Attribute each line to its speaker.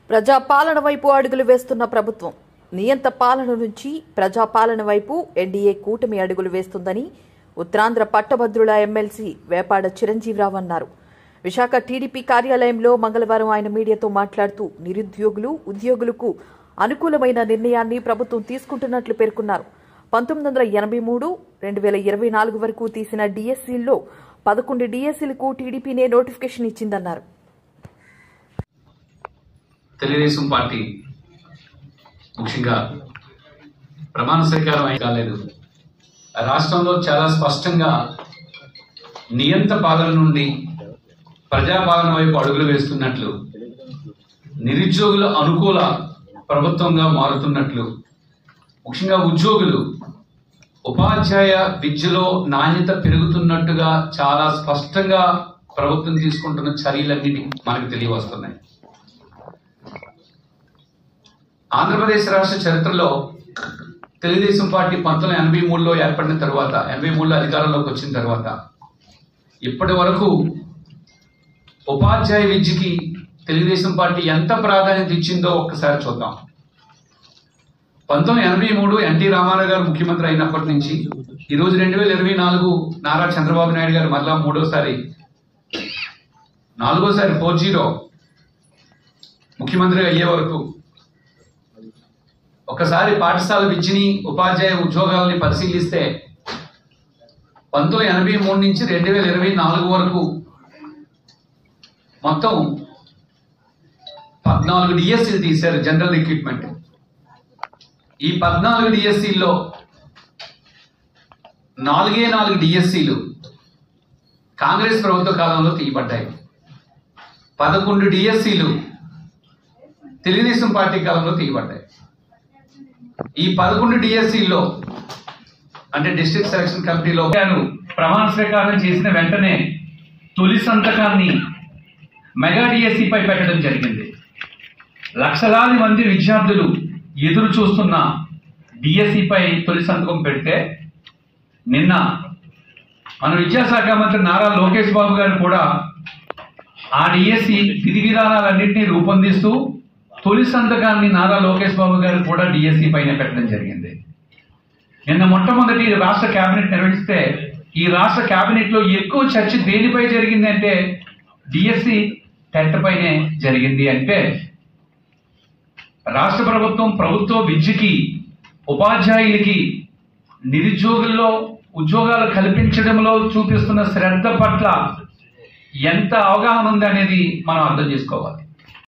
Speaker 1: ప్రజాపాలన వైపు అడుగులు వేస్తున్న ప్రభుత్వం నియంత పాలన నుంచి ప్రజాపాలన వైపు ఎన్డీఏ కూటమి అడుగులు వేస్తుందని ఉత్తరాంధ్ర పట్టభద్రుల ఎమ్మెల్సీ వేపాడ చిరంజీవిరావు అన్నారు. విశాఖ టీడీపీ కార్యాలయంలో మంగళవారం ఆయన మీడియాతో మాట్లాడుతూ నిరుద్యోగులు, ఉద్యోగులకు అనుకూలమైన నిర్ణయాన్ని ప్రభుత్వం తీసుకుంటున్నట్లు పేర్కొన్నారు. 1983, 2024 వరకు తీసిన డీఎస్సీల్లో 11 డీఎస్సీలకు టీడీపీనే నోటిఫికేషన్ ఇచ్చిందన్నారు.
Speaker 2: తెలుగుదేశం పార్టీ ముఖ్యంగా ప్రమాణ స్వీకారం కాలేదు. రాష్ట్రంలో చాలా స్పష్టంగా నియంత పాలన నుండి ప్రజాపాలన వైపు అడుగులు వేస్తున్నట్లు, నిరుద్యోగుల అనుకూల ప్రభుత్వంగా మారుతున్నట్లు, ముఖ్యంగా ఉద్యోగులు, ఉపాధ్యాయ విద్యలో నాణ్యత పెరుగుతున్నట్టుగా చాలా స్పష్టంగా ప్రభుత్వం తీసుకుంటున్న చర్యలన్నిటి మనకు తెలియవస్తున్నాయి. ఆంధ్రప్రదేశ్ రాష్ట్ర చరిత్రలో తెలుగుదేశం పార్టీ 1983లో ఏర్పడిన తర్వాత, 83లో అధికారంలోకి వచ్చిన తర్వాత ఇప్పటి వరకు ఉపాధ్యాయ విద్యకి తెలుగుదేశం పార్టీ ఎంత ప్రాధాన్యత ఇచ్చిందో ఒక్కసారి చూద్దాం. 1983 ఎన్టీ రామారావు గారు ముఖ్యమంత్రి అయినప్పటి నుంచి ఈరోజు 2024 నారా చంద్రబాబు నాయుడు గారు మరలా నాలుగోసారి 4-0 ముఖ్యమంత్రి అయ్యే వరకు ఒకసారి పాఠశాల విద్యని, ఉపాధ్యాయ ఉద్యోగాలని పరిశీలిస్తే 1983 నుంచి 2024 వరకు మొత్తం 14 డిఎస్సీలు తీశారు, జనరల్ రిక్రూట్మెంట్. ఈ 14 డిఎస్సీల్లో 4 డిఎస్సీలు కాంగ్రెస్ ప్రభుత్వ కాలంలో తీయబడ్డాయి. 11 డిఎస్సీలు తెలుగుదేశం పార్టీ కాలంలో తీయబడ్డాయి. ఈ 11 డిఎస్సీల్లో అంటే డిస్ట్రిక్ట్ సెలక్షన్ కమిటీలో ప్రమాణ స్వీకారం చేసిన వెంటనే తొలి సంతకాన్ని మెగా డిఎస్సీపై పెట్టడం జరిగింది. లక్షలాది మంది విద్యార్థులు ఎదురు చూస్తున్న డిఎస్సీపై తొలి సంతకం పెడితే నిన్న మన విద్యాశాఖ మంత్రి నారా లోకేష్ బాబు గారు కూడా ఆ డిఎస్సీ విధి విధానాలన్నింటినీ రూపొందిస్తూ తొలి సంతకాన్ని నారా లోకేష్ బాబు గారు కూడా డిఎస్సీ పైన పెట్టడం జరిగింది. నిన్న మొట్టమొదటి రాష్ట్ర కేబినెట్ నిర్వహిస్తే ఈ రాష్ట్ర కేబినెట్ లో ఎక్కువ చర్చ దేనిపై జరిగింది అంటే డిఎస్సీ టెట్ పైనే జరిగింది. అంటే రాష్ట్ర ప్రభుత్వం ప్రభుత్వ విద్యకి, ఉపాధ్యాయులకి, నిరుద్యోగుల్లో ఉద్యోగాలు కల్పించడంలో చూపిస్తున్న శ్రద్ధ పట్ల ఎంత అవగాహన ఉంది అనేది మనం అర్థం చేసుకోవాలి.